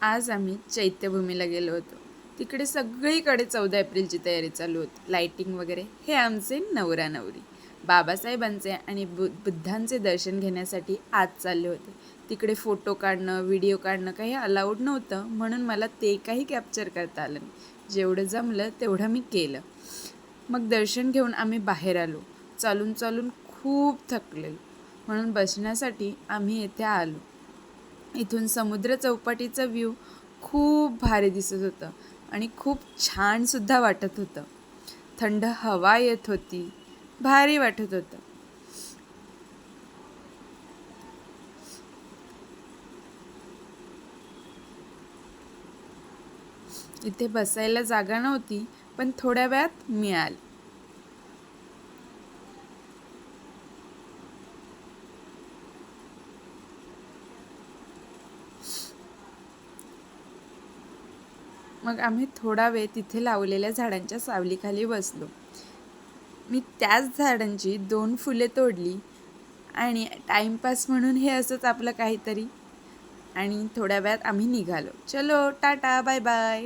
आज आम्ही चैत्यभूमीला गेलो होतो. तिकडे सगळीकडे 14 एप्रिलची तयारी चालू होती. लाइटिंग वगैरे. हे आमचे नवरा-नवरी. बाबासाहेबांचे आणि बुद्धांचे दर्शन घेण्यासाठी आज चालले होते. तिकडे फोटो काढणं, व्हिडिओ काढणं काही अलाउड नव्हतं, म्हणून मला ते काही कॅप्चर करता आलं नाही. जेवढं जमलं तेवढं मी केलं. मग दर्शन घेऊन आम्ही बाहेर आलो. चालून चालून खूप थकलेलो, म्हणून बसण्यासाठी आम्ही येथे आलो. इथून समुद्र चौपाटीचा व्ह्यू खूप भारी दिसत होतं आणि खूप छानसुद्धा वाटत होतं. थंड हवा येत होती. भारी वाटत होतं. इथे बसायला जागा नव्हती, पण थोड्या वेळात मिळाली. मग आम्ही थोडा वेळ तिथे लावलेल्या झाडांच्या सावलीखाली बसलो. मी त्याच झाडांची 2 फुले तोडली आणि टाईमपास म्हणून हे असंच आपलं काहीतरी. आणि थोड्या वेळात आम्ही निघालो. चलो टाटा बाय बाय.